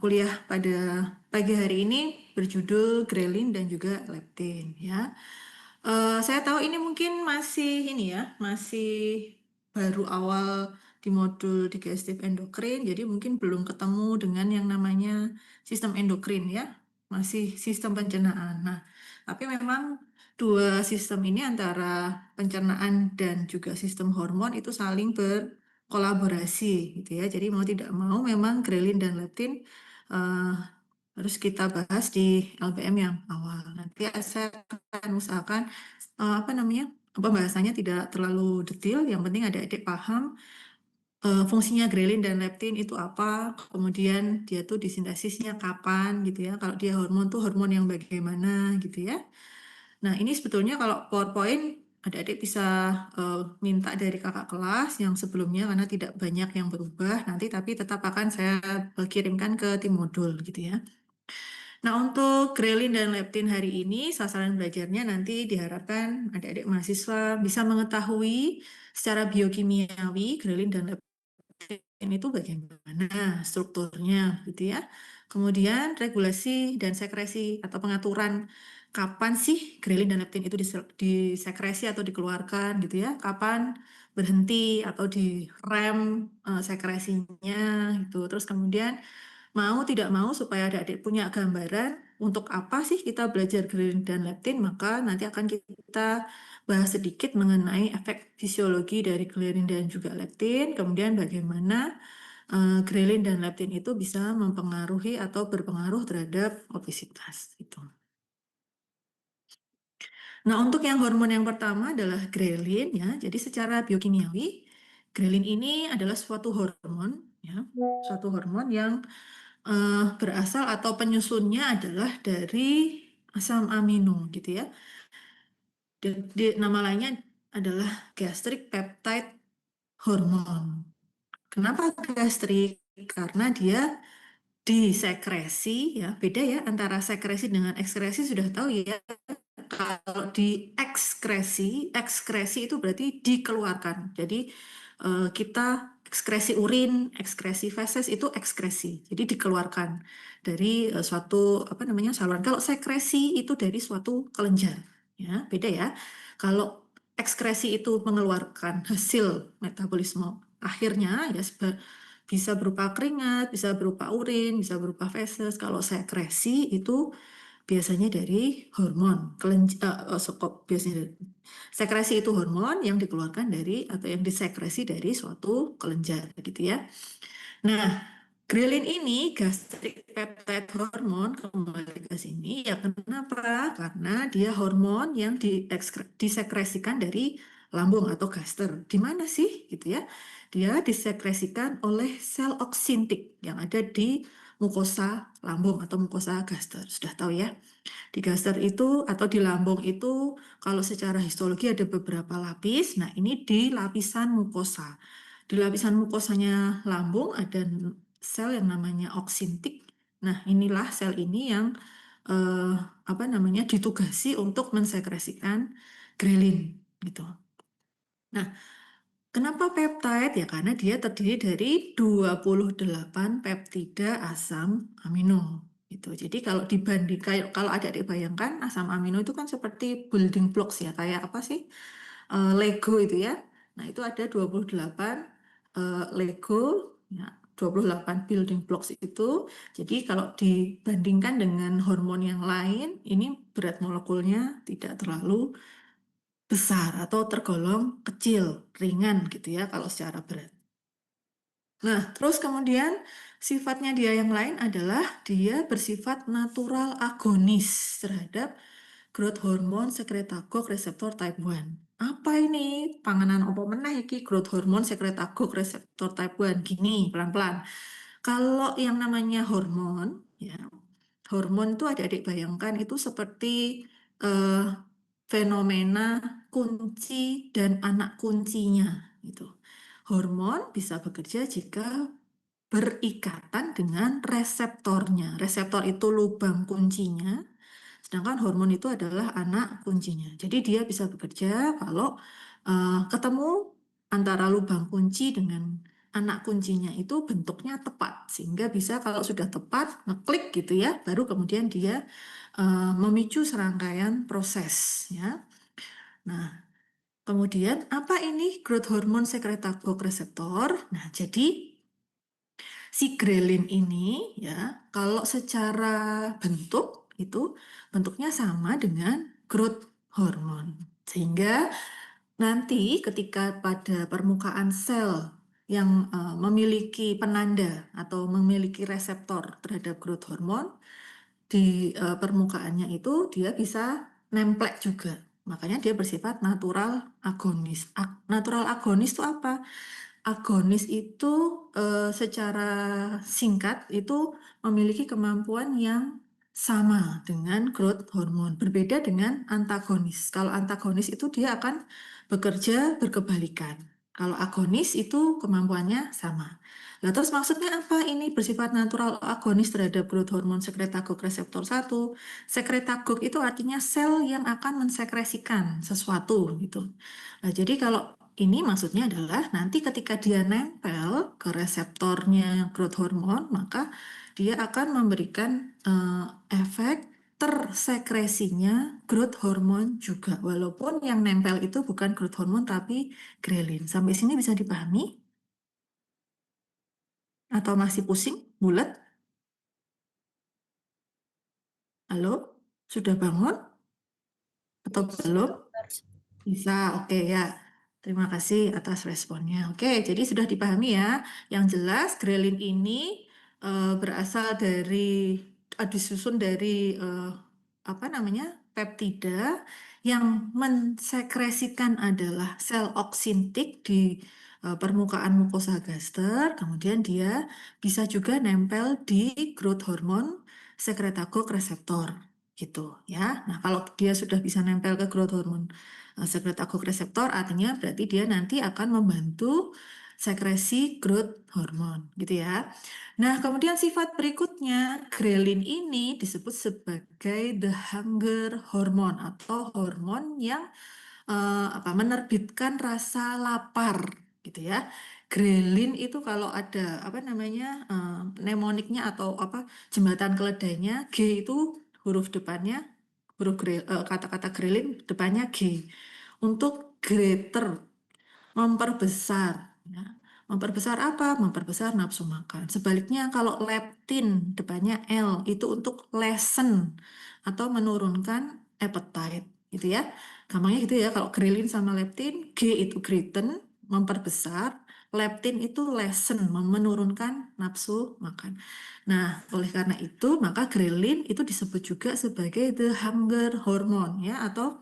kuliah pada pagi hari ini berjudul grelin dan juga leptin ya. Saya tahu ini mungkin masih ini ya, masih baru awal di modul digestif endokrin, jadi mungkin belum ketemu dengan yang namanya sistem endokrin ya, masih sistem pencernaan. Nah, tapi memang dua sistem ini antara pencernaan dan juga sistem hormon itu saling berkolaborasi gitu ya. Jadi mau tidak mau memang grelin dan leptin eh, harus kita bahas di LBM yang awal. Nanti saya akan usahakan apa namanya pembahasannya tidak terlalu detail. Yang penting adik-adik paham fungsinya grelin dan leptin itu apa, kemudian dia tuh disintesisnya kapan gitu ya. Kalau dia hormon tuh hormon yang bagaimana gitu ya. Nah, ini sebetulnya kalau PowerPoint adik-adik bisa minta dari kakak kelas yang sebelumnya karena tidak banyak yang berubah nanti, tapi tetap akan saya kirimkan ke tim modul gitu ya. Nah, untuk grelin dan leptin hari ini, sasaran belajarnya nanti diharapkan adik-adik mahasiswa bisa mengetahui secara biokimiawi grelin dan leptin itu bagaimana strukturnya, gitu ya. Kemudian regulasi dan sekresi atau pengaturan kapan sih grelin dan leptin itu disekresi atau dikeluarkan, gitu ya. Kapan berhenti atau direm sekresinya, gitu. Terus kemudian mau tidak mau supaya adik-adik punya gambaran untuk apa sih kita belajar grelin dan leptin, maka nanti akan kita bahas sedikit mengenai efek fisiologi dari grelin dan juga leptin, kemudian bagaimana grelin dan leptin itu bisa mempengaruhi atau berpengaruh terhadap obesitas itu. Nah, untuk yang hormon yang pertama adalah grelin ya. Jadi secara biokimiawi, grelin ini adalah suatu hormon ya, suatu hormon yang berasal atau penyusunnya adalah dari asam amino gitu ya. Nama lainnya adalah gastric peptide hormone. Kenapa gastrik? Karena dia disekresi ya, beda ya antara sekresi dengan ekskresi sudah tahu ya. Kalau di ekskresi, ekskresi itu berarti dikeluarkan. Jadi kita ekskresi urin, ekskresi feses itu ekskresi. Jadi dikeluarkan dari suatu apa namanya saluran. Kalau sekresi itu dari suatu kelenjar, ya beda ya. Kalau ekskresi itu mengeluarkan hasil metabolisme akhirnya ya bisa berupa keringat, bisa berupa urin, bisa berupa feses. Kalau sekresi itu biasanya dari hormon biasanya sekresi itu hormon yang dikeluarkan dari atau yang disekresi dari suatu kelenjar gitu ya. Nah, grelin ini gastric peptide hormone kembali ke sini ya kenapa? Karena dia hormon yang disekresikan dari lambung atau gaster. Di mana sih gitu ya? Dia disekresikan oleh sel oksintik yang ada di mukosa lambung atau mukosa gaster. Sudah tahu ya? Di gaster itu atau di lambung itu kalau secara histologi ada beberapa lapis. Nah, ini di lapisan mukosa. Di lapisan mukosanya lambung ada sel yang namanya oksintik. Nah, inilah sel ini yang eh, apa namanya ditugasi untuk mensekresikan grelin gitu. Nah, kenapa peptide? Ya karena dia terdiri dari 28 peptida asam amino gitu. Jadi kalau kalau adik-adik bayangkan asam amino itu kan seperti building blocks ya, kayak apa sih? Lego itu ya. Nah, itu ada 28 Lego ya, 28 building blocks itu. Jadi kalau dibandingkan dengan hormon yang lain, ini berat molekulnya tidak terlalu besar atau tergolong kecil, ringan gitu ya kalau secara berat. Nah, terus kemudian sifatnya dia yang lain adalah dia bersifat natural agonis terhadap growth hormone sekretagog reseptor type 1. Apa ini? Panganan apa meneh iki growth hormone sekretagog reseptor type 1? Gini, pelan-pelan. Kalau yang namanya hormon, ya, hormon itu adik-adik bayangkan itu seperti eh, fenomena kunci dan anak kuncinya gitu. Hormon bisa bekerja jika berikatan dengan reseptornya. Reseptor itu lubang kuncinya, sedangkan hormon itu adalah anak kuncinya. Jadi dia bisa bekerja kalau ketemu antara lubang kunci dengan anak kuncinya itu bentuknya tepat sehingga bisa kalau sudah tepat ngeklik gitu ya, baru kemudian dia memicu serangkaian proses ya. Nah, kemudian apa ini growth hormone secretagogue receptor? Nah, jadi si grelin ini ya, kalau secara bentuk itu bentuknya sama dengan growth hormone. Sehingga nanti ketika pada permukaan sel yang memiliki penanda atau memiliki reseptor terhadap growth hormone di permukaannya itu dia bisa nemplek juga. Makanya dia bersifat natural agonis. Natural agonis itu apa? Agonis itu secara singkat itu memiliki kemampuan yang sama dengan growth hormone. Berbeda dengan antagonis. Kalau antagonis itu dia akan bekerja berkebalikan. Kalau agonis itu kemampuannya sama. Nah, terus maksudnya apa ini bersifat natural agonis terhadap growth hormone sekretagogue reseptor 1? Sekretagogue itu artinya sel yang akan mensekresikan sesuatu gitu. Nah, jadi kalau ini maksudnya adalah nanti ketika dia nempel ke reseptornya growth hormone, maka dia akan memberikan efek tersekresinya growth hormone juga. Walaupun yang nempel itu bukan growth hormone tapi grelin. Sampai sini bisa dipahami? Atau masih pusing? Bulat? Halo? Sudah bangun? Atau Bisa, belum? dokter. Bisa, oke ya. Terima kasih atas responnya. Oke, jadi sudah dipahami ya. Yang jelas, grelin ini berasal dari, disusun dari apa namanya, peptida yang mensekresikan adalah sel oksintik di permukaan mukosa gaster. Kemudian dia bisa juga nempel di growth hormone sekretagogue reseptor gitu ya. Nah, kalau dia sudah bisa nempel ke growth hormone sekretagogue reseptor artinya berarti dia nanti akan membantu sekresi growth hormone gitu ya. Nah, kemudian sifat berikutnya, grelin ini disebut sebagai the hunger hormone atau hormon yang apa menerbitkan rasa lapar gitu ya. Grelin itu kalau ada apa namanya mnemoniknya atau apa jembatan keledainya G itu huruf depannya kata-kata grelin depannya G untuk greater memperbesar ya. Memperbesar apa? Memperbesar nafsu makan. Sebaliknya kalau leptin depannya L itu untuk lessen atau menurunkan appetite gitu ya. Gampangnya gitu ya. Kalau grelin sama leptin, G itu greaten memperbesar, leptin itu lessen menurunkan nafsu makan. Nah, oleh karena itu maka grelin itu disebut juga sebagai the hunger hormone ya atau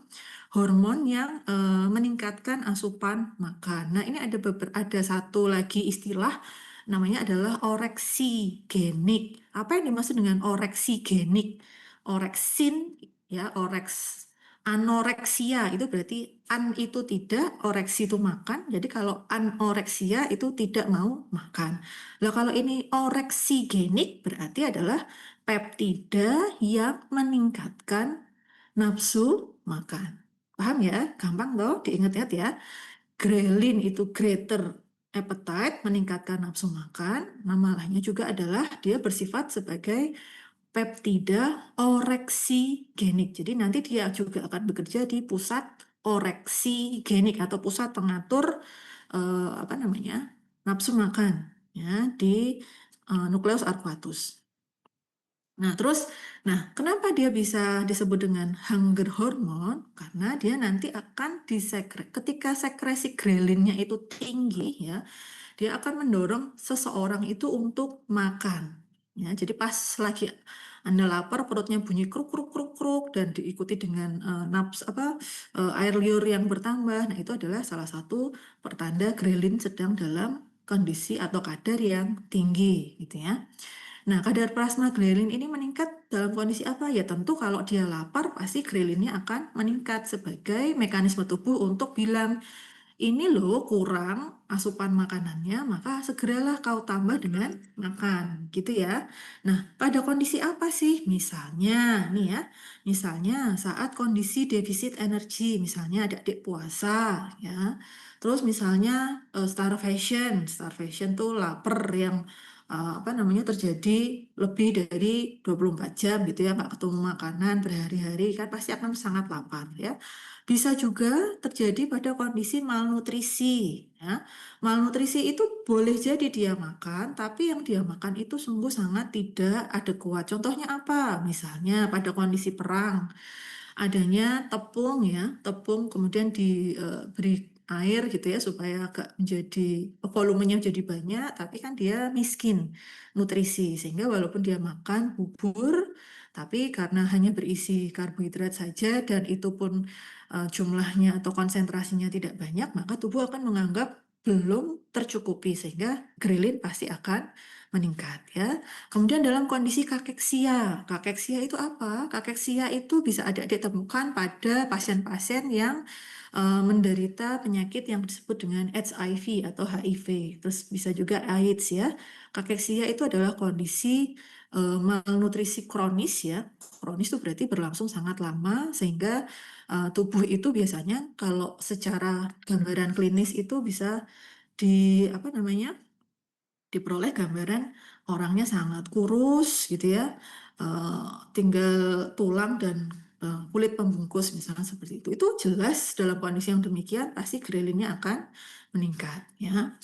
hormon yang meningkatkan asupan makan. Nah, ini ada satu lagi istilah namanya adalah oreksigenik. Apa yang dimaksud dengan oreksigenik? Oreksin ya, anoreksia itu berarti an itu tidak, oreksi itu makan. Jadi kalau anoreksia itu tidak mau makan. Nah, kalau ini oreksigenik berarti adalah peptida yang meningkatkan nafsu makan. Paham ya? Gampang loh, diingat-ingat ya. Grelin itu greater appetite, meningkatkan nafsu makan. Nama lainnya juga adalah dia bersifat sebagai peptida oreksigenik. Jadi nanti dia juga akan bekerja di pusat oreksigenik atau pusat pengatur apa namanya nafsu makan ya di nukleus arcuatus. Nah, terus, kenapa dia bisa disebut dengan hunger hormone? Karena dia nanti akan ketika sekresi grelinnya itu tinggi, ya, dia akan mendorong seseorang itu untuk makan. Ya, jadi pas lagi Anda lapar, perutnya bunyi kruk kruk kruk kruk dan diikuti dengan air liur yang bertambah. Nah, itu adalah salah satu pertanda grelin sedang dalam kondisi atau kadar yang tinggi, gitu ya. Nah, kadar plasma grelin ini meningkat dalam kondisi apa? Ya tentu kalau dia lapar pasti grelinnya akan meningkat sebagai mekanisme tubuh untuk bilang, ini loh kurang asupan makanannya, maka segeralah kau tambah dengan makan, gitu ya. Nah, pada kondisi apa sih? Misalnya, nih ya, misalnya saat kondisi defisit energi, misalnya adik-adik puasa, ya. Terus misalnya starvation tuh lapar yang apa namanya terjadi lebih dari 24 jam gitu ya, nggak ketemu makanan berhari-hari kan pasti akan sangat lapar ya. Bisa juga terjadi pada kondisi malnutrisi ya. Malnutrisi itu boleh jadi dia makan, tapi yang dia makan itu sungguh sangat tidak adekuat. Contohnya apa? Misalnya pada kondisi perang adanya tepung ya, tepung kemudian diberi air gitu ya supaya agak menjadi volumenya jadi banyak, tapi kan dia miskin nutrisi sehingga walaupun dia makan bubur, tapi karena hanya berisi karbohidrat saja dan itu pun jumlahnya atau konsentrasinya tidak banyak, maka tubuh akan menganggap belum tercukupi sehingga grelin pasti akan meningkat ya. Kemudian dalam kondisi kakeksia itu apa? Kakeksia itu bisa adik-adik temukan pada pasien-pasien yang menderita penyakit yang disebut dengan HIV atau HIV. Terus bisa juga AIDS ya. Kakeksia itu adalah kondisi malnutrisi kronis ya. Kronis itu berarti berlangsung sangat lama sehingga tubuh itu biasanya kalau secara gambaran klinis itu bisa di apa namanya? Diperoleh gambaran orangnya sangat kurus gitu ya, eh, tinggal tulang dan kulit pembungkus misalnya seperti itu. Itu jelas dalam kondisi yang demikian pasti grelinnya akan meningkat ya.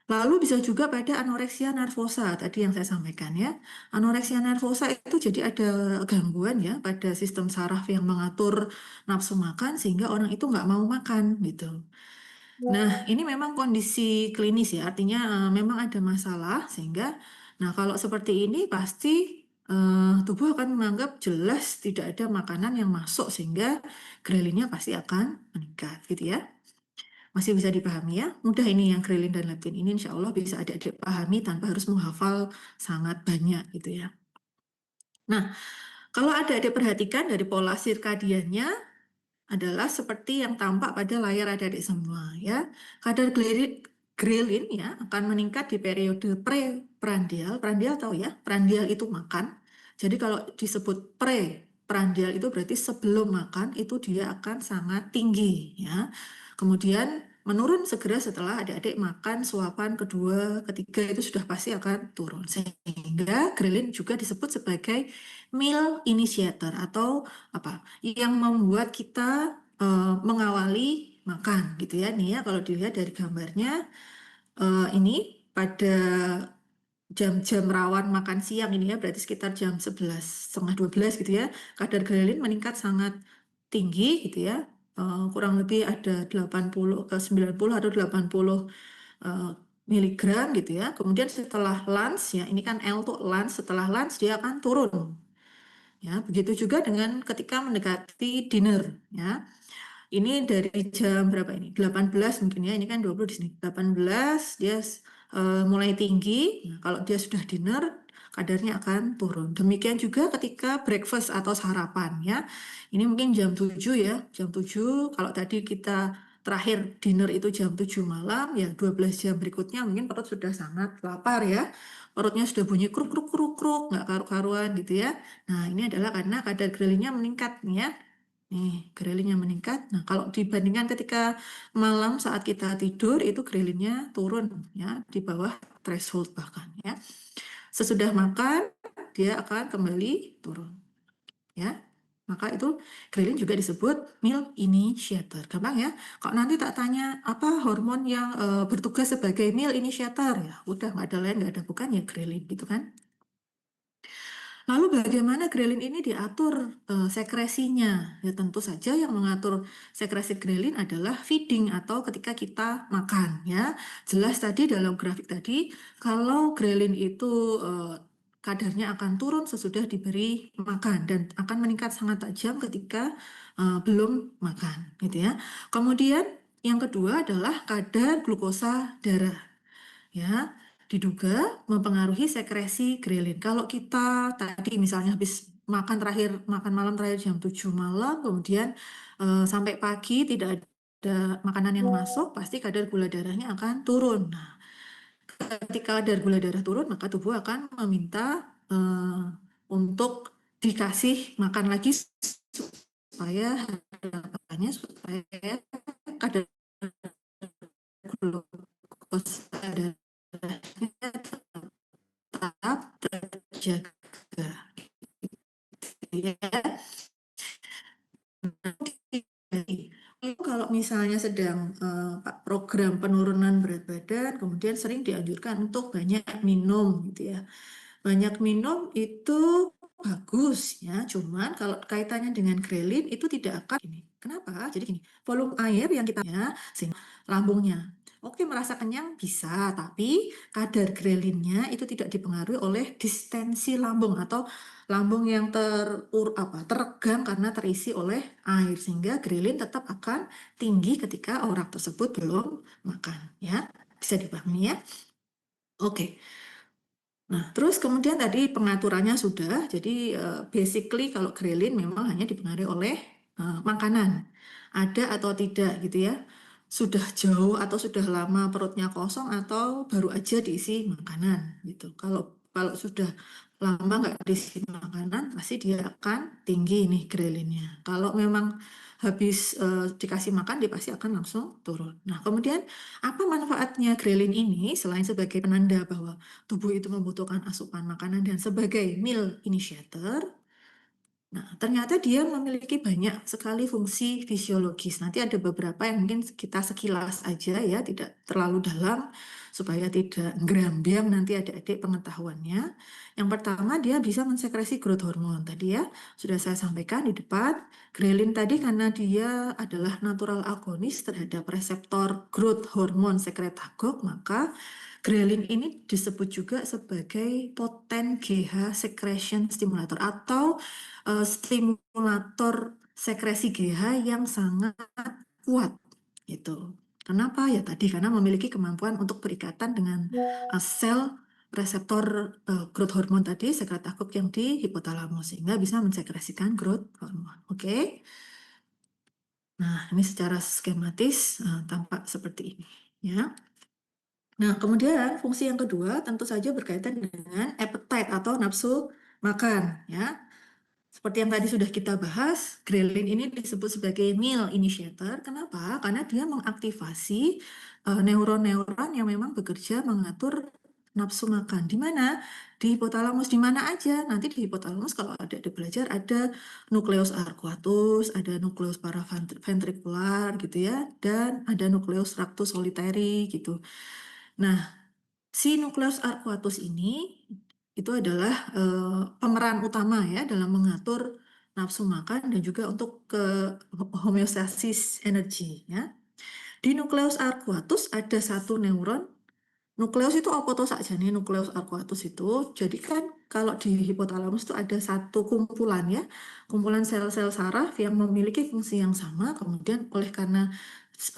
Lalu bisa juga pada anoreksia nervosa tadi yang saya sampaikan ya. Anoreksia nervosa itu jadi ada gangguan ya pada sistem saraf yang mengatur nafsu makan sehingga orang itu nggak mau makan gitu. Nah, ini memang kondisi klinis ya, artinya memang ada masalah sehingga, nah kalau seperti ini pasti tubuh akan menganggap jelas tidak ada makanan yang masuk sehingga grelinnya pasti akan meningkat gitu ya. Masih bisa dipahami ya? Mudah ini yang grelin dan leptin ini insya Allah bisa adik-adik pahami tanpa harus menghafal sangat banyak gitu ya. Nah, kalau ada adik perhatikan dari pola sirkadiannya, adalah seperti yang tampak pada layar adik-adik semua ya. Kadar grelin ya akan meningkat di periode preprandial. Prandial tahu ya? Prandial itu makan. Jadi kalau disebut preprandial itu berarti sebelum makan itu dia akan sangat tinggi ya. Kemudian menurun segera setelah adik-adik makan suapan kedua, ketiga itu sudah pasti akan turun. Sehingga grelin juga disebut sebagai meal initiator atau apa yang membuat kita mengawali makan gitu ya. Nih ya kalau dilihat dari gambarnya ini pada jam-jam rawan makan siang ini ya berarti sekitar jam 11 setengah 12 gitu ya. Kadar grelin meningkat sangat tinggi gitu ya. Kurang lebih ada 80 ke 90 atau 80 eh, miligram gitu ya. Kemudian setelah lunch ya, ini kan L tuh lunch, setelah lunch dia akan turun. Ya, begitu juga dengan ketika mendekati dinner ya. Ini dari jam berapa ini? 18 mungkin ya. Ini kan 20 di sini. 18 dia mulai tinggi. Nah, kalau dia sudah dinner kadarnya akan turun. Demikian juga ketika breakfast atau sarapan ya. Ini mungkin jam 7 ya. Jam 7 kalau tadi kita terakhir dinner itu jam 7 malam ya 12 jam berikutnya mungkin perut sudah sangat lapar ya. Perutnya sudah bunyi kruk kruk kruk kruk nggak karu-karuan gitu ya. Nah, ini adalah karena kadar grelinnya meningkat nih ya. Nih, grelinnya meningkat. Nah, kalau dibandingkan ketika malam saat kita tidur, itu grelinnya turun ya, di bawah threshold bahkan ya. Sesudah makan, dia akan kembali turun ya. Maka itu grelin juga disebut meal initiator. Gampang ya. Kalau nanti tak tanya apa hormon yang bertugas sebagai meal initiator ya, udah nggak ada lain nggak ada bukan ya grelin gitu kan. Lalu bagaimana grelin ini diatur sekresinya? Ya tentu saja yang mengatur sekresi grelin adalah feeding atau ketika kita makan ya. Jelas tadi dalam grafik tadi kalau grelin itu kadarnya akan turun sesudah diberi makan dan akan meningkat sangat tajam ketika belum makan gitu ya. Kemudian yang kedua adalah kadar glukosa darah ya diduga mempengaruhi sekresi grelin. Kalau kita tadi misalnya habis makan malam terakhir jam 7 malam, kemudian sampai pagi tidak ada makanan yang masuk, pasti kadar gula darahnya akan turun. Nah, ketika kadar gula darah turun, maka tubuh akan meminta untuk dikasih makan lagi supaya harapannya supaya kadar glukosa darahnya tetap terjaga. Ya. Kalau misalnya sedang program penurunan berat badan, kemudian sering dianjurkan untuk banyak minum gitu ya. Banyak minum itu bagus ya, cuman kalau kaitannya dengan grelin itu tidak akan ini. Kenapa? Jadi gini, volume air yang kita ya, sehingga lambungnya. Oke, merasa kenyang bisa, tapi kadar grelinnya itu tidak dipengaruhi oleh distensi lambung atau lambung yang teregang karena terisi oleh air, sehingga grelin tetap akan tinggi ketika orang tersebut belum makan ya. Bisa dipahami ya? Oke. Nah, terus kemudian tadi pengaturannya sudah, jadi basically kalau grelin memang hanya dipengaruhi oleh makanan, ada atau tidak gitu ya, sudah jauh atau sudah lama perutnya kosong atau baru aja diisi makanan gitu. Kalau kalau sudah lama nggak diisi makanan, pasti dia akan tinggi nih grelinnya. Kalau memang habis dikasih makan, dia pasti akan langsung turun. Nah, kemudian apa manfaatnya grelin ini selain sebagai penanda bahwa tubuh itu membutuhkan asupan makanan dan sebagai meal initiator? Nah, ternyata dia memiliki banyak sekali fungsi fisiologis. Nanti ada beberapa yang mungkin kita sekilas aja ya, tidak terlalu dalam supaya tidak gerambiang nanti adik-adik pengetahuannya. Yang pertama, dia bisa mensekresi growth hormone. Tadi ya, sudah saya sampaikan di depan. Grelin tadi karena dia adalah natural agonis terhadap reseptor growth hormone sekretagok, maka grelin ini disebut juga sebagai potent GH secretion stimulator atau stimulator sekresi GH yang sangat kuat gitu. Kenapa? Ya tadi karena memiliki kemampuan untuk berikatan dengan sel reseptor growth hormone tadi sekretagok yang di hipotalamus sehingga bisa mensekresikan growth hormone. Oke. Nah, ini secara skematis tampak seperti ini ya. Nah, kemudian fungsi yang kedua tentu saja berkaitan dengan appetite atau nafsu makan ya. Seperti yang tadi sudah kita bahas, grelin ini disebut sebagai meal initiator. Kenapa? Karena dia mengaktifasi neuron-neuron yang memang bekerja mengatur nafsu makan. Di mana? Di hipotalamus. Di mana aja? Nanti di hipotalamus kalau ada belajar ada nukleus arcuatus, ada nukleus paraventrikular gitu ya, dan ada nukleus rectus solitary gitu. Nah, si nukleus arcuatus ini itu adalah pemeran utama ya dalam mengatur nafsu makan dan juga untuk ke homeostasis energi ya. Di nukleus arcuatus ada satu neuron. Nukleus itu apa tuh saja nih nukleus arcuatus itu? Jadi kan kalau di hipotalamus itu ada satu kumpulan ya, kumpulan sel-sel saraf yang memiliki fungsi yang sama. Kemudian oleh karena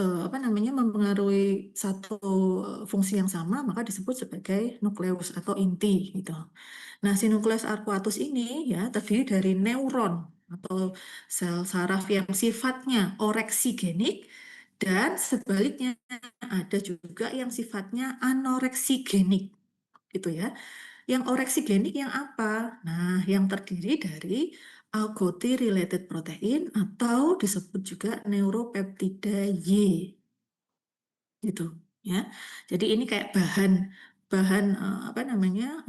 apa namanya mempengaruhi satu fungsi yang sama, maka disebut sebagai nukleus atau inti gitu. Nah, si nukleus arcuatus ini ya terdiri dari neuron atau sel saraf yang sifatnya oreksigenik dan sebaliknya ada juga yang sifatnya anoreksigenik gitu ya. Yang oreksigenik yang apa? Nah, yang terdiri dari Agouti related protein atau disebut juga neuropeptida Y gitu ya. Jadi ini kayak bahan bahan apa namanya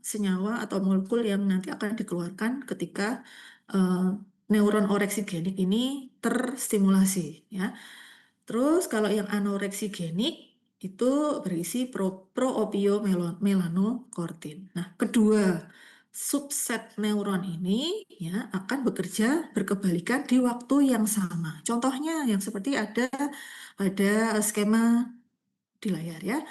senyawa atau molekul yang nanti akan dikeluarkan ketika eh, neuron oreksigenik ini terstimulasi ya. Terus kalau yang anoreksigenik itu berisi proopiomelanokortin. Nah, kedua subset neuron ini ya akan bekerja berkebalikan di waktu yang sama. Contohnya yang seperti ada pada skema di layar ya.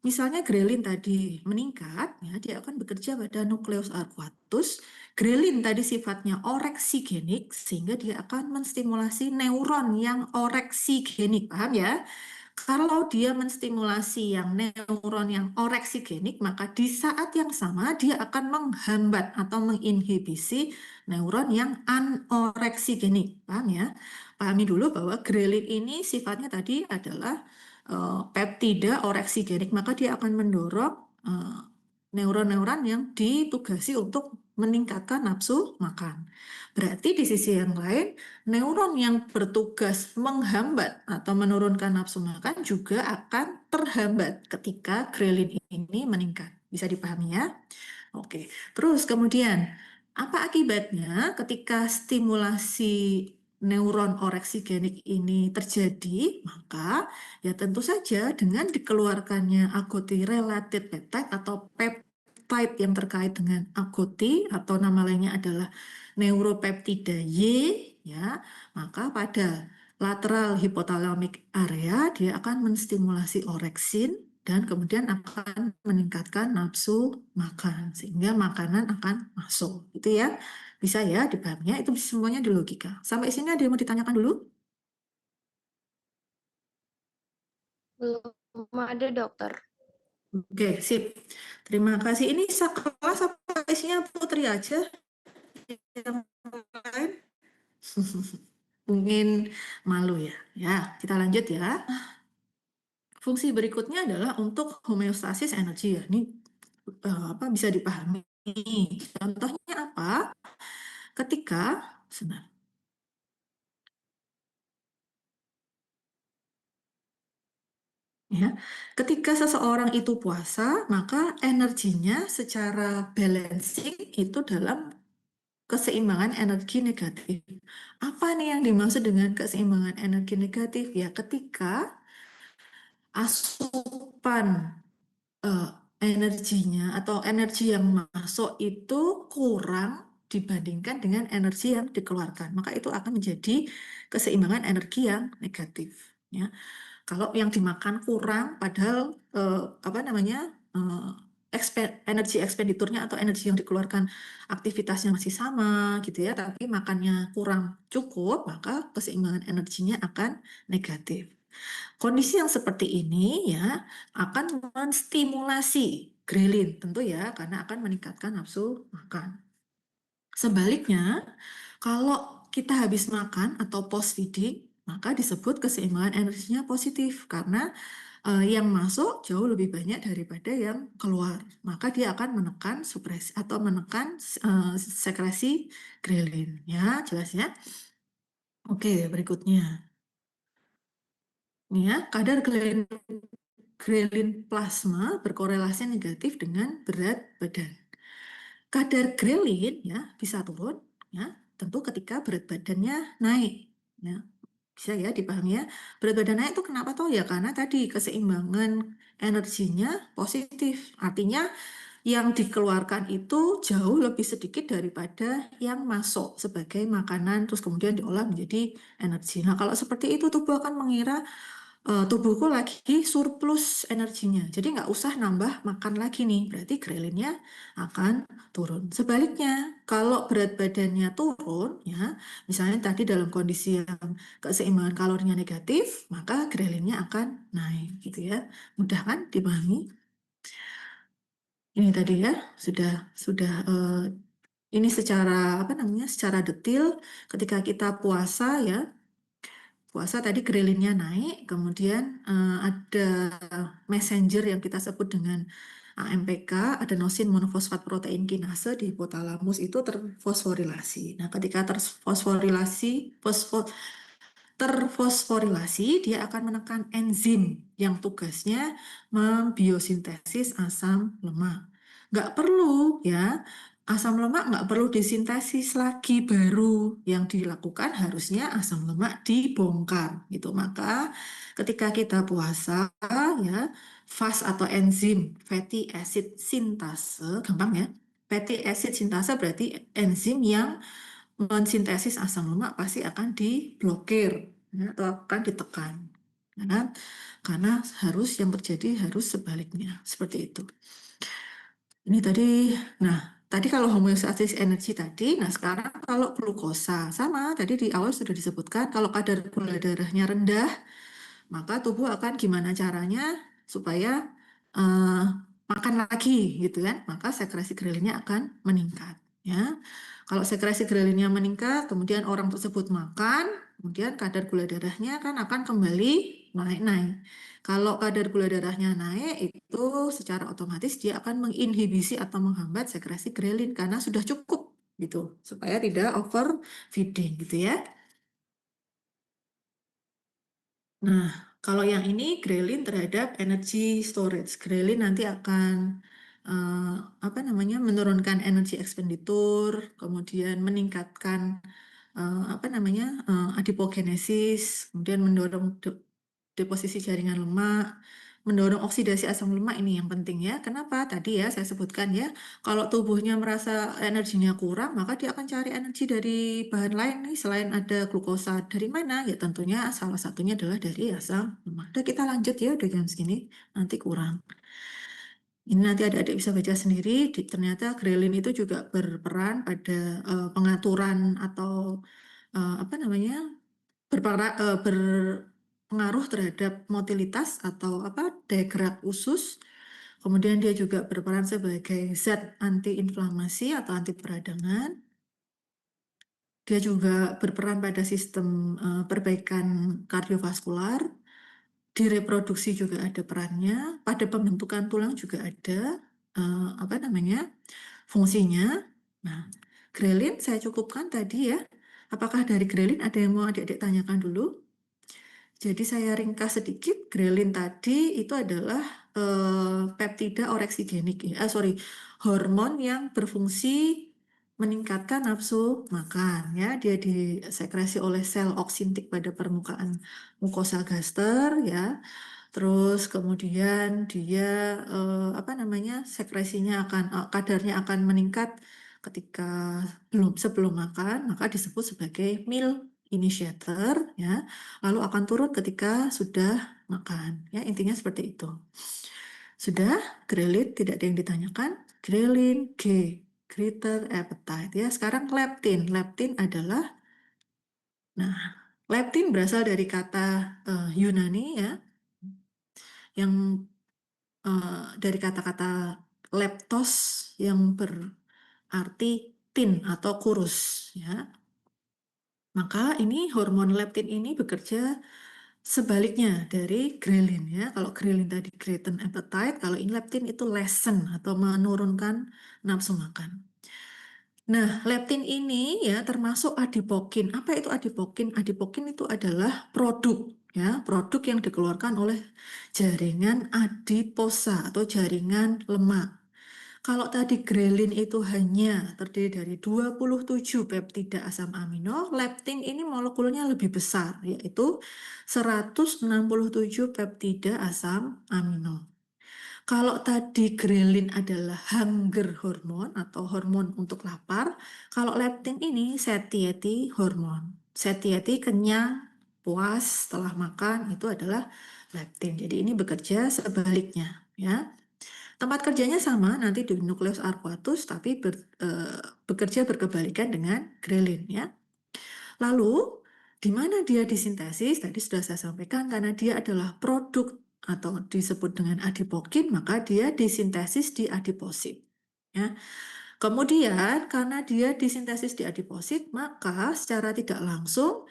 Misalnya grelin tadi meningkat, ya, dia akan bekerja pada nukleus arcuatus. Grelin tadi sifatnya oreksigenik, sehingga dia akan menstimulasi neuron yang oreksigenik, paham ya? Kalau dia menstimulasi yang neuron yang oreksigenik, maka di saat yang sama dia akan menghambat atau menginhibisi neuron yang anoreksigenik. Paham ya? Pahami dulu bahwa grelin ini sifatnya tadi adalah peptida oreksigenik, maka dia akan mendorong eh, neuron-neuron yang ditugasi untuk meningkatkan nafsu makan. Berarti di sisi yang lain, neuron yang bertugas menghambat atau menurunkan nafsu makan juga akan terhambat ketika grelin ini meningkat. Bisa dipahami ya? Oke. Terus kemudian, apa akibatnya ketika stimulasi neuron oreksigenik ini terjadi? Maka ya tentu saja dengan dikeluarkannya agouti related peptide atau peptide yang terkait dengan agouti atau nama lainnya adalah neuropeptida Y, ya, maka pada lateral hypothalamic area dia akan menstimulasi oreksin dan kemudian akan meningkatkan nafsu makan sehingga makanan akan masuk. Itu ya. Bisa ya dipahaminya, itu semuanya di logika. Sampai sini ada yang mau ditanyakan dulu? Belum ada, dokter. Oke, sip. Terima kasih. Ini sekelas apa isinya Putri aja? Yang lain? Mungkin malu ya. Ya, kita lanjut ya. Fungsi berikutnya adalah untuk homeostasis energi ya. Ini apa bisa dipahami. Contohnya apa? Ketika sebentar, ya, ketika seseorang itu puasa, maka energinya secara balancing itu dalam keseimbangan energi negatif. Apa nih yang dimaksud dengan keseimbangan energi negatif? Ya, ketika asupan eh, energinya atau energi yang masuk itu kurang dibandingkan dengan energi yang dikeluarkan, maka itu akan menjadi keseimbangan energi yang negatif. Ya, kalau yang dimakan kurang, padahal apa namanya energi ekspenditurnya atau energi yang dikeluarkan aktivitasnya masih sama gitu ya, tapi makannya kurang cukup, maka keseimbangan energinya akan negatif. Kondisi yang seperti ini ya akan menstimulasi grelin tentu ya karena akan meningkatkan nafsu makan. Sebaliknya, kalau kita habis makan atau post feeding, maka disebut keseimbangan energinya positif karena yang masuk jauh lebih banyak daripada yang keluar. Maka dia akan menekan supresi atau menekan sekresi grelin. Ya, jelas ya. Oke, berikutnya. Ini ya, kadar grelin plasma berkorelasi negatif dengan berat badan. Kadar grelin ya bisa turun ya tentu ketika berat badannya naik ya. Bisa ya dipahami ya. Berat badan naik itu kenapa toh ya karena tadi keseimbangan energinya positif. Artinya yang dikeluarkan itu jauh lebih sedikit daripada yang masuk sebagai makanan terus kemudian diolah menjadi energi. Nah, kalau seperti itu tubuh akan mengira tubuhku lagi surplus energinya. Jadi nggak usah nambah makan lagi nih. Berarti grelinnya akan turun. Sebaliknya, kalau berat badannya turun, ya, misalnya tadi dalam kondisi yang keseimbangan kalorinya negatif, maka grelinnya akan naik, gitu ya. Mudah kan dipahami? Ini tadi ya, sudah ini secara apa namanya, secara detail ketika kita puasa ya. Puasa tadi grelinnya naik, kemudian ada messenger yang kita sebut dengan AMPK, adenosin monofosfat protein kinase di hipotalamus itu terfosforilasi. Nah, ketika terfosforilasi, dia akan menekan enzim yang tugasnya membiosintesis asam lemak. Nggak perlu ya, asam lemak nggak perlu disintesis lagi baru. Yang dilakukan harusnya asam lemak dibongkar gitu. Maka ketika kita puasa ya, FAS atau enzim fatty acid sintase, gampang ya. Fatty acid sintase berarti enzim yang mensintesis asam lemak pasti akan diblokir ya, atau akan ditekan karena harus yang terjadi harus sebaliknya seperti itu. Ini tadi, nah tadi kalau homeostasis energi tadi, nah sekarang kalau glukosa sama tadi di awal sudah disebutkan kalau kadar gula darahnya rendah maka tubuh akan gimana caranya supaya eh, makan lagi gitu kan, maka sekresi grelinnya akan meningkat ya. Kalau sekresi grelinnya meningkat, kemudian orang tersebut makan, kemudian kadar gula darahnya kan akan kembali naik-naik. Kalau kadar gula darahnya naik, itu secara otomatis dia akan menginhibisi atau menghambat sekresi grelin karena sudah cukup gitu, supaya tidak overfeeding gitu ya. Nah, kalau yang ini grelin terhadap energy storage. Grelin nanti akan eh, apa namanya menurunkan energi ekspenditur, kemudian meningkatkan apa namanya adipogenesis, kemudian mendorong deposisi jaringan lemak, mendorong oksidasi asam lemak ini yang penting ya. Kenapa? Tadi ya saya sebutkan ya, kalau tubuhnya merasa energinya kurang, maka dia akan cari energi dari bahan lain nih selain ada glukosa. Dari mana? Ya tentunya salah satunya adalah dari asam lemak. Udah kita lanjut ya, udah jam segini, nanti kurang. Ini nanti adik-adik bisa baca sendiri, ternyata grelin itu juga berperan pada pengaturan atau apa namanya berpengaruh terhadap motilitas atau apa daya gerak usus. Kemudian dia juga berperan sebagai zat antiinflamasi atau anti peradangan. Dia juga berperan pada sistem perbaikan kardiovaskular. Di reproduksi juga ada perannya. Pada pembentukan tulang juga ada apa namanya fungsinya. Nah, grelin saya cukupkan tadi ya. Apakah dari grelin ada yang mau adik-adik tanyakan dulu? Jadi saya ringkas sedikit, grelin tadi itu adalah peptida oreksigenik, sorry, hormon yang berfungsi meningkatkan nafsu makan, ya. Dia disekresi oleh sel oksintik pada permukaan mukosa gaster, ya. Terus kemudian dia apa namanya sekresinya akan kadarnya akan meningkat ketika sebelum makan, maka disebut sebagai meal initiator, ya. Lalu akan turun ketika sudah makan, ya. Intinya seperti itu. Sudah, grelin tidak ada yang ditanyakan. Grelin G, greater appetite, ya. Sekarang leptin. Leptin adalah, nah, leptin berasal dari kata Yunani ya, yang dari kata-kata leptos yang berarti tin atau kurus ya. Maka ini hormon leptin ini bekerja sebaliknya dari grelin ya. Kalau grelin tadi greaten appetite, kalau ini leptin itu lessen atau menurunkan nafsu makan. Nah, leptin ini ya termasuk adipokin. Apa itu adipokin? Adipokin itu adalah produk ya, produk yang dikeluarkan oleh jaringan adiposa atau jaringan lemak. Kalau tadi grelin itu hanya terdiri dari 27 peptida asam amino, leptin ini molekulnya lebih besar, yaitu 167 peptida asam amino. Kalau tadi grelin adalah hunger hormon atau hormon untuk lapar, kalau leptin ini satiety hormon. Satiety kenyang, puas setelah makan itu adalah leptin. Jadi ini bekerja sebaliknya, ya. Tempat kerjanya sama nanti di nukleus arcuatus tapi bekerja berkebalikan dengan grelin ya. Lalu di mana dia disintesis? Tadi sudah saya sampaikan karena dia adalah produk atau disebut dengan adipokin, maka dia disintesis di adiposit. Ya. Kemudian karena dia disintesis di adiposit, maka secara tidak langsung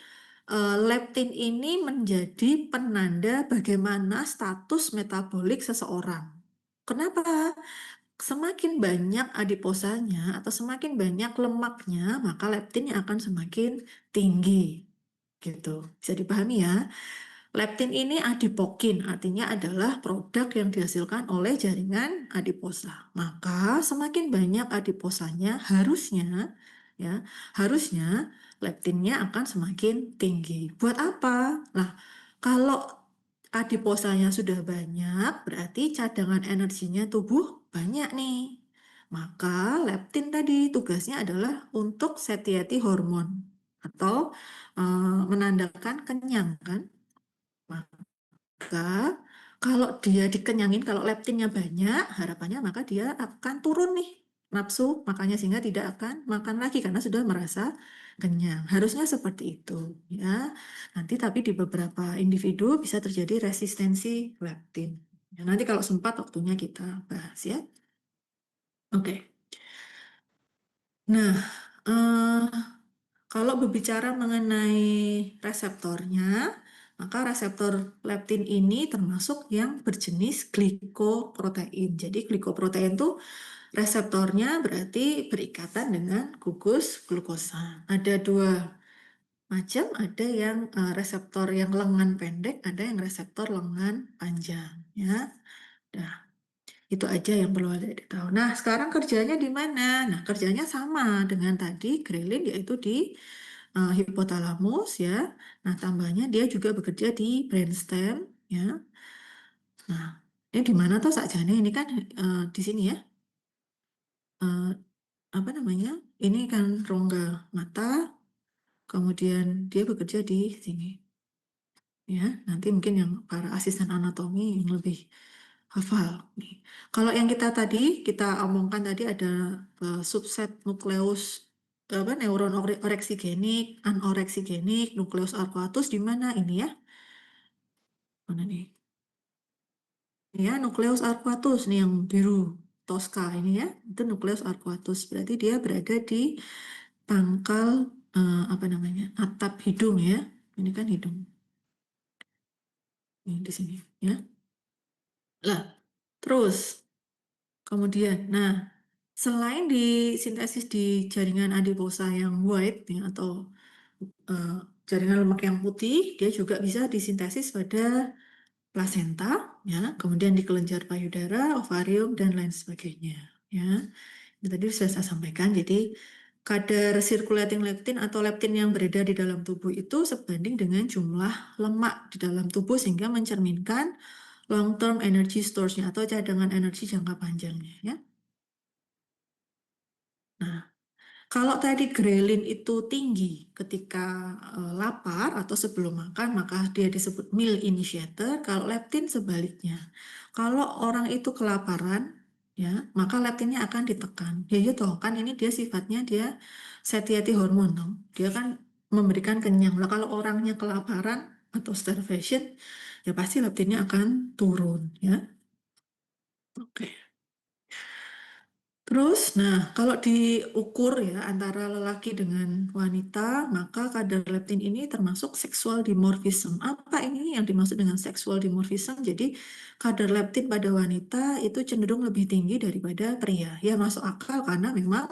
leptin ini menjadi penanda bagaimana status metabolik seseorang. Kenapa? Semakin banyak adiposanya atau semakin banyak lemaknya, maka leptinnya akan semakin tinggi. Gitu. Bisa dipahami ya? Leptin ini adipokin, artinya adalah produk yang dihasilkan oleh jaringan adiposa. Maka semakin banyak adiposanya, ya, harusnya leptinnya akan semakin tinggi. Buat apa? Nah, kalau adiposanya sudah banyak, berarti cadangan energinya tubuh banyak nih. Maka leptin tadi tugasnya adalah untuk satiety hormon atau menandakan kenyang kan. Maka kalau dia dikenyangin, kalau leptinnya banyak, harapannya maka dia akan turun nih. nafsu makanya sehingga tidak akan makan lagi karena sudah merasa kenyang. Harusnya seperti itu ya. Nanti tapi di beberapa individu bisa terjadi resistensi leptin. Ya, nanti kalau sempat waktunya kita bahas ya. Oke. Nah, kalau berbicara mengenai reseptornya, maka reseptor leptin ini termasuk yang berjenis glikoprotein. Jadi glikoprotein itu reseptornya berarti berikatan dengan gugus glukosa. Ada dua macam, ada yang reseptor yang lengan pendek, ada yang reseptor lengan panjang. Ya, nah itu aja yang perlu ada tahu. Nah, sekarang kerjanya di mana? Nah, kerjanya sama dengan tadi grelin yaitu di hipotalamus ya. Nah, tambahnya dia juga bekerja di brainstem ya. Nah, ini di mana tuh sakjane ini kan di sini ya. Eh, apa namanya? Ini kan rongga mata, kemudian dia bekerja di sini ya. Nanti mungkin yang para asisten anatomi yang lebih hafal nih. Kalau yang kita tadi kita omongkan tadi ada subset nukleus apa neuron oreksigenik, anoreksigenik, nukleus arcuatus di mana ini ya? Mana nih? Ya, nukleus arcuatus nih yang biru Tosca ini ya. Itu nukleus arcuatus. Berarti dia berada di pangkal apa namanya? Atap hidung ya. Ini kan hidung. Ini di sini ya. Lah, terus kemudian, nah, selain di sintesis di jaringan adiposa yang white ya, atau eh, jaringan lemak yang putih, dia juga bisa disintesis pada plasenta, ya, kemudian di kelenjar payudara, ovarium dan lain sebagainya. Ya, ini tadi sudah saya sampaikan. Jadi kadar circulating leptin atau leptin yang beredar di dalam tubuh itu sebanding dengan jumlah lemak di dalam tubuh sehingga mencerminkan long term energy stores-nya atau cadangan energi jangka panjangnya. Ya. Nah, kalau tadi grelin itu tinggi ketika lapar atau sebelum makan, maka dia disebut meal initiator. Kalau leptin sebaliknya. Kalau orang itu kelaparan, ya, maka leptinnya akan ditekan. Ya, ya toh, kan ini dia sifatnya dia satiety hormone, toh. Dia kan memberikan kenyang. Lah kalau orangnya kelaparan atau starvation, ya pasti leptinnya akan turun, ya. Oke. Terus, nah, kalau diukur ya antara lelaki dengan wanita, maka kadar leptin ini termasuk sexual dimorphism. Apa ini yang dimaksud dengan sexual dimorphism? Jadi, kadar leptin pada wanita itu cenderung lebih tinggi daripada pria. Ya, masuk akal karena memang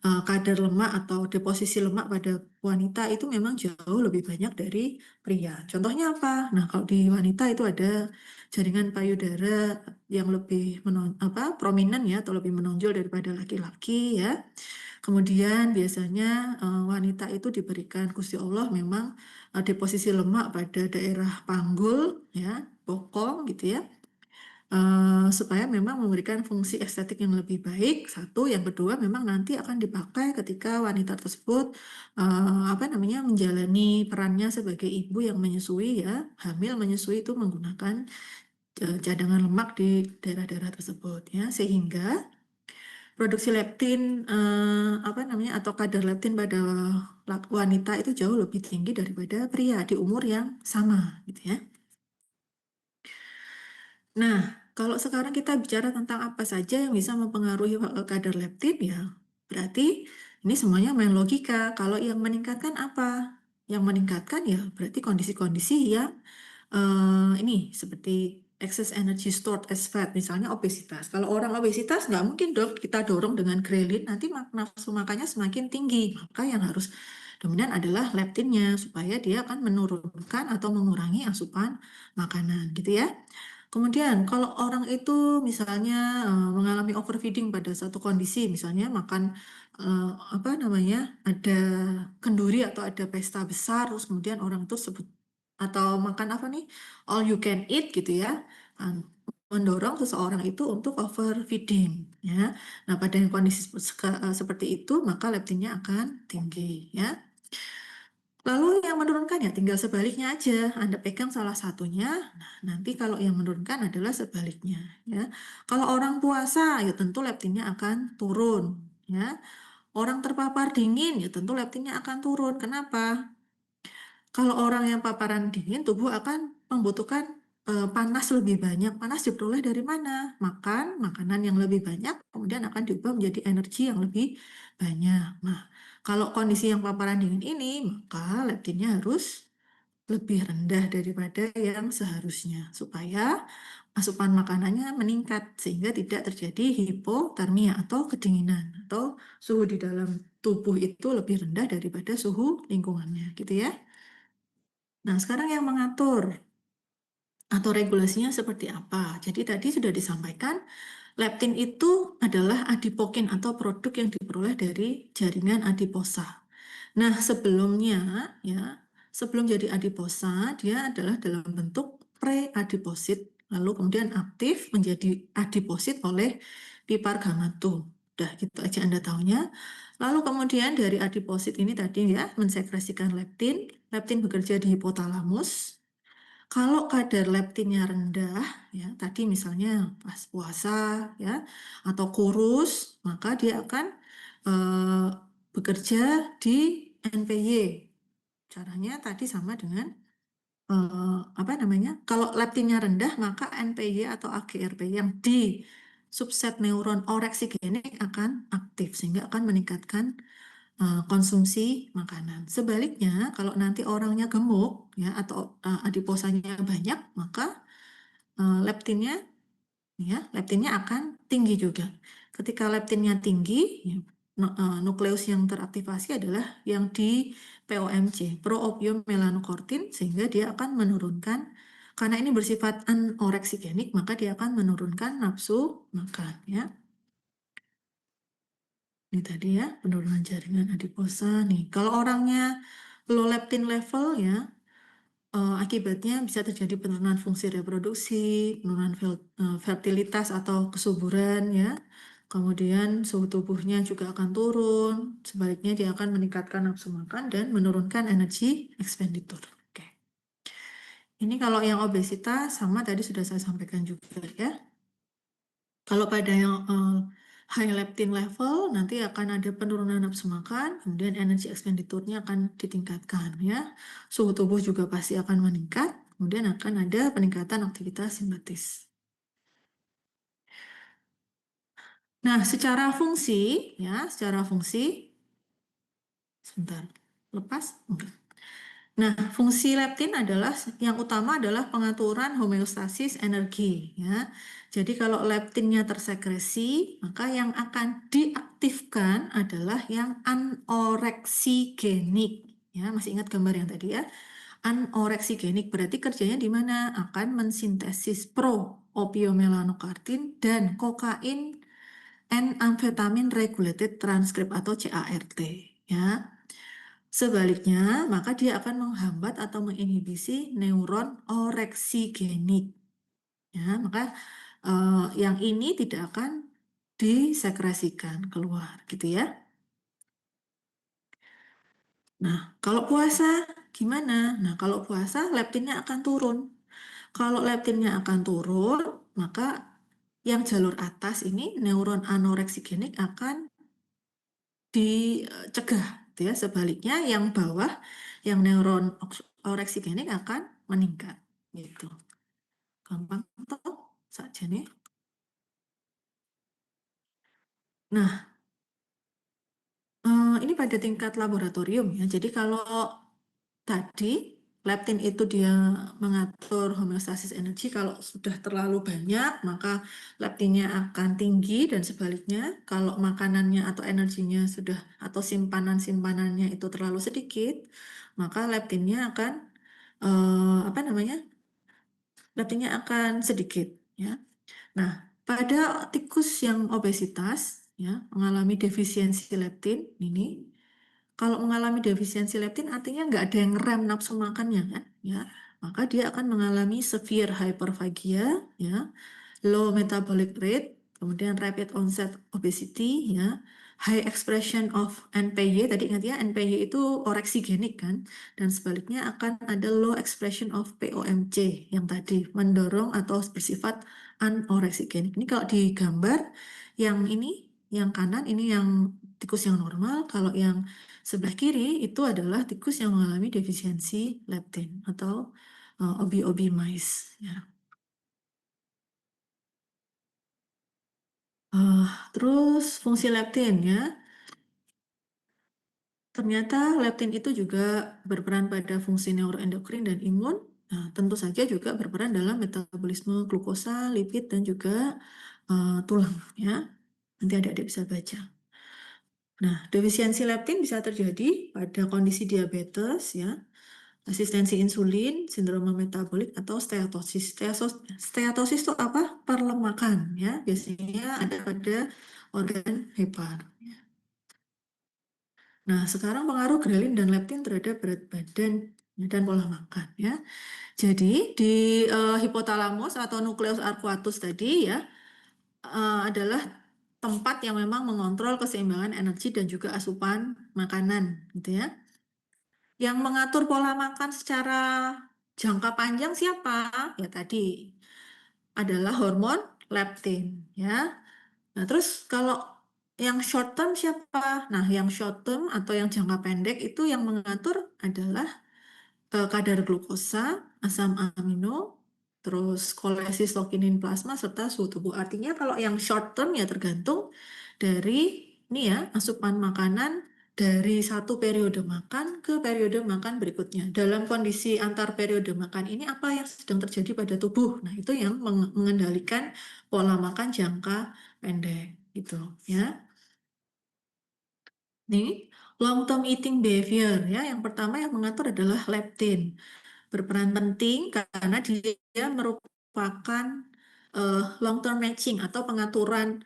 kadar lemak atau deposisi lemak pada wanita itu memang jauh lebih banyak dari pria. Contohnya apa? Nah, kalau di wanita itu ada jaringan payudara yang lebih prominent ya atau lebih menonjol daripada laki-laki ya. Kemudian biasanya wanita itu diberikan Gusti Allah memang deposisi lemak pada daerah panggul ya, bokong gitu ya. Supaya memang memberikan fungsi estetik yang lebih baik. Satu, yang kedua memang nanti akan dipakai ketika wanita tersebut apa namanya menjalani perannya sebagai ibu yang menyusui ya, hamil menyusui itu menggunakan cadangan lemak di daerah-daerah tersebut ya, sehingga produksi leptin apa namanya atau kadar leptin pada wanita itu jauh lebih tinggi daripada pria di umur yang sama gitu ya. Nah, kalau sekarang kita bicara tentang apa saja yang bisa mempengaruhi kadar leptin ya, berarti ini semuanya main logika. Kalau yang meningkatkan apa? Yang meningkatkan ya berarti kondisi-kondisi yang ini seperti excess energy stored as fat, misalnya obesitas. Kalau orang obesitas nggak mungkin dong kita dorong dengan grelin, nanti nafsu makannya semakin tinggi. Maka yang harus dominan adalah leptinnya supaya dia akan menurunkan atau mengurangi asupan makanan, gitu ya. Kemudian kalau orang itu misalnya mengalami overfeeding pada satu kondisi, misalnya makan apa namanya ada kenduri atau ada pesta besar, terus kemudian orang itu sebut atau makan apa nih all you can eat gitu ya, uh, mendorong seseorang itu untuk overfeeding ya. Nah pada yang kondisi seperti itu maka leptinnya akan tinggi ya. Lalu yang menurunkan ya tinggal sebaliknya aja. Anda pegang salah satunya, nah nanti kalau yang menurunkan adalah sebaliknya ya. Kalau orang puasa ya tentu leptinnya akan turun ya. Orang terpapar dingin ya tentu leptinnya akan turun. Kenapa? Kalau orang yang paparan dingin, tubuh akan membutuhkan panas lebih banyak. Panas diperoleh dari mana? Makan makanan yang lebih banyak, kemudian akan diubah menjadi energi yang lebih banyak. Nah, kalau kondisi yang paparan dingin ini, maka leptinnya harus lebih rendah daripada yang seharusnya, supaya asupan makanannya meningkat, sehingga tidak terjadi hipotermia atau kedinginan, atau suhu di dalam tubuh itu lebih rendah daripada suhu lingkungannya, gitu ya. Nah, sekarang yang mengatur atau regulasinya seperti apa? Jadi tadi sudah disampaikan, leptin itu adalah adipokin atau produk yang diperoleh dari jaringan adiposa. Nah, sebelumnya ya, sebelum jadi adiposa, dia adalah dalam bentuk pre-adiposit, lalu kemudian aktif menjadi adiposit oleh pipar gametum. Udah gitu aja Anda taunya. Lalu kemudian dari adiposit ini tadi ya mensekresikan leptin. Leptin bekerja di hipotalamus. Kalau kadar leptinnya rendah, ya tadi misalnya pas puasa, ya atau kurus, maka dia akan eh, bekerja di NPY. Caranya tadi sama dengan apa namanya? Kalau leptinnya rendah, maka NPY atau AGRP yang di subset neuron oreksigenik akan aktif sehingga akan meningkatkan konsumsi makanan. Sebaliknya, kalau nanti orangnya gemuk ya atau adiposanya banyak, maka leptinnya leptinnya akan tinggi juga. Ketika leptinnya tinggi, ya, nukleus yang teraktivasi adalah yang di POMC, proopiomelanokortin, sehingga dia akan menurunkan, karena ini bersifat anoreksigenik, maka dia akan menurunkan nafsu makan. Ya. Ini tadi ya, penurunan jaringan adiposa. Nih, kalau orangnya low leptin level ya, akibatnya bisa terjadi penurunan fungsi reproduksi, penurunan fertilitas atau kesuburan ya. Kemudian suhu tubuhnya juga akan turun. Sebaliknya dia akan meningkatkan nafsu makan dan menurunkan energi ekspenditur. Oke. Ini kalau yang obesitas sama tadi sudah saya sampaikan juga ya. Kalau pada yang high leptin level nanti akan ada penurunan nafsu makan, kemudian energi ekspenditurnya akan ditingkatkan ya. Suhu tubuh juga pasti akan meningkat, kemudian akan ada peningkatan aktivitas simpatis. Nah, secara fungsi, sebentar, lepas? Oke. Nah, fungsi leptin adalah yang utama adalah pengaturan homeostasis energi ya. Jadi kalau leptinnya tersekresi, maka yang akan diaktifkan adalah yang anoreksigenik. Ya, masih ingat gambar yang tadi ya? Anoreksigenik berarti kerjanya di mana? Akan mensintesis pro-opiomelanokartin dan kokain N-amfetamin regulated transcript atau CART ya. Sebaliknya, maka dia akan menghambat atau menginhibisi neuron oreksigenik. Ya, maka yang ini tidak akan disekresikan keluar, gitu ya. Nah, kalau puasa gimana? Nah, kalau puasa leptinnya akan turun. Kalau leptinnya akan turun, maka yang jalur atas ini neuron anoreksigenik akan dicegah gitu ya. Sebaliknya yang bawah yang neuron oreksigenik akan meningkat gitu. Gampang toh saja nih. Nah, ini pada tingkat laboratorium ya. Jadi kalau tadi leptin itu dia mengatur homeostasis energi, kalau sudah terlalu banyak maka leptinnya akan tinggi dan sebaliknya kalau makanannya atau energinya sudah atau simpanan-simpanannya itu terlalu sedikit, maka leptinnya akan apa namanya? Leptinnya akan sedikit ya. Nah, pada tikus yang obesitas ya mengalami defisiensi leptin ini, kalau mengalami defisiensi leptin artinya nggak ada yang rem nafsu makannya kan, ya. Maka dia akan mengalami severe hyperphagia, ya, low metabolic rate, kemudian rapid onset obesity, ya, high expression of NPY, tadi ingat ya, NPY itu oreksigenik kan, dan sebaliknya akan ada low expression of POMC yang tadi mendorong atau bersifat anoreksigenik. Ini kalau di gambar yang ini, yang kanan ini yang tikus yang normal, kalau yang sebelah kiri itu adalah tikus yang mengalami defisiensi leptin atau OB-OB mice. Ya. Terus fungsi leptin ya. Ternyata leptin itu juga berperan pada fungsi neuroendokrin dan imun. Nah, tentu saja juga berperan dalam metabolisme glukosa, lipid, dan juga tulang. Ya, nanti adik-adik bisa baca. Nah, defisiensi leptin bisa terjadi pada kondisi diabetes, ya, asistensi insulin, sindroma metabolik, atau steatosis. Steatosis itu apa? Perlemakan, ya. Biasanya ada pada organ hepar. Nah, sekarang pengaruh grelin dan leptin terhadap berat badan dan pola makan, ya. Jadi di hipotalamus atau nukleus arcuatus tadi ya adalah tempat yang memang mengontrol keseimbangan energi dan juga asupan makanan, gitu ya. Yang mengatur pola makan secara jangka panjang siapa? Ya tadi adalah hormon leptin, ya. Nah, terus kalau yang short term siapa? Nah, yang short term atau yang jangka pendek itu yang mengatur adalah kadar glukosa, asam amino, terus kolesistokinin plasma serta suhu tubuh. Artinya kalau yang short term ya tergantung dari ini ya asupan makanan dari satu periode makan ke periode makan berikutnya. Dalam kondisi antar periode makan ini apa yang sedang terjadi pada tubuh? Nah, itu yang mengendalikan pola makan jangka pendek gitu ya. Nih, long term eating behavior ya. Yang pertama yang mengatur adalah leptin berperan penting karena dia merupakan long term matching atau pengaturan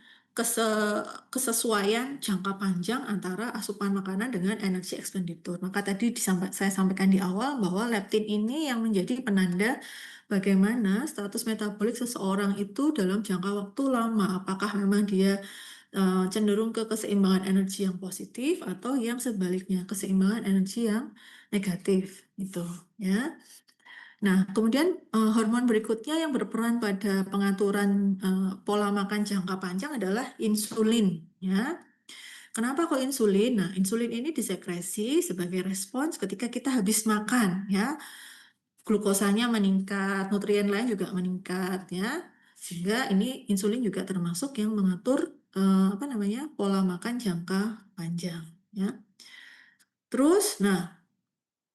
kesesuaian jangka panjang antara asupan makanan dengan energi ekspenditur. Maka tadi saya sampaikan di awal bahwa leptin ini yang menjadi penanda bagaimana status metabolik seseorang itu dalam jangka waktu lama. Apakah memang dia cenderung ke keseimbangan energi yang positif atau yang sebaliknya keseimbangan energi yang negatif gitu ya. Nah, kemudian hormon berikutnya yang berperan pada pengaturan pola makan jangka panjang adalah insulin ya. Kenapa kok insulin? Nah, insulin ini disekresi sebagai respons ketika kita habis makan ya. Glukosanya meningkat, nutrien lain juga meningkat ya. Sehingga ini insulin juga termasuk yang mengatur apa namanya? Pola makan jangka panjang ya. Terus, nah,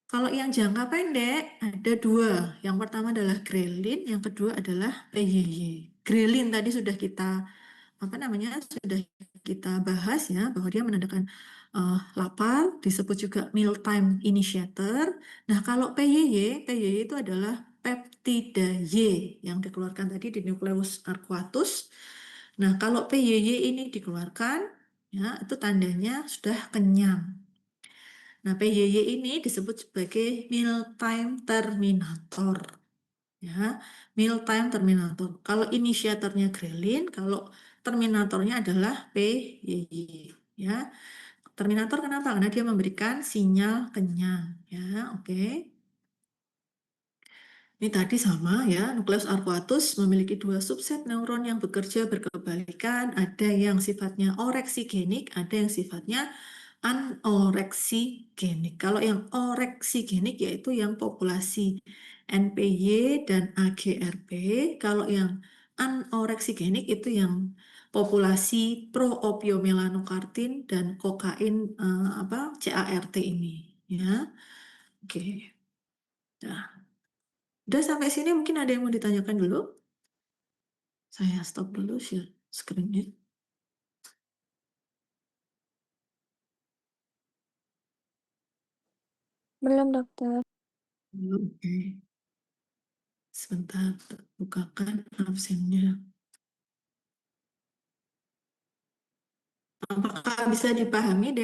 kalau yang jangka pendek ada dua. Yang pertama adalah grelin, yang kedua adalah PYY. Grelin tadi sudah kita apa namanya sudah kita bahas ya bahwa dia menandakan lapar, disebut juga mealtime initiator. Nah, kalau PYY itu adalah peptida Y yang dikeluarkan tadi di nukleus arcuatus. Nah, kalau PYY ini dikeluarkan ya itu tandanya sudah kenyang. Nah, PYY ini disebut sebagai mealtime terminator. Ya, mealtime terminator. Kalau inisiatornya grelin, kalau terminatornya adalah PYY. Ya, terminator kenapa? Karena dia memberikan sinyal kenyang. Ya, oke. Ini tadi sama ya, nukleus arcuatus memiliki dua subset neuron yang bekerja berkebalikan. Ada yang sifatnya oreksigenik, ada yang sifatnya anoreksigenik. Kalau yang oreksigenik yaitu yang populasi NPY dan AGRP. Kalau yang anoreksigenik itu yang populasi proopiomelanokartin dan kokain apa CART ini. Ya, oke. Nah, udah sampai sini mungkin ada yang mau ditanyakan dulu? Saya stop dulu share screen-nya. Belum, dokter. Oke. Sebentar, bukakan absennya. Apakah bisa dipahami, Dek?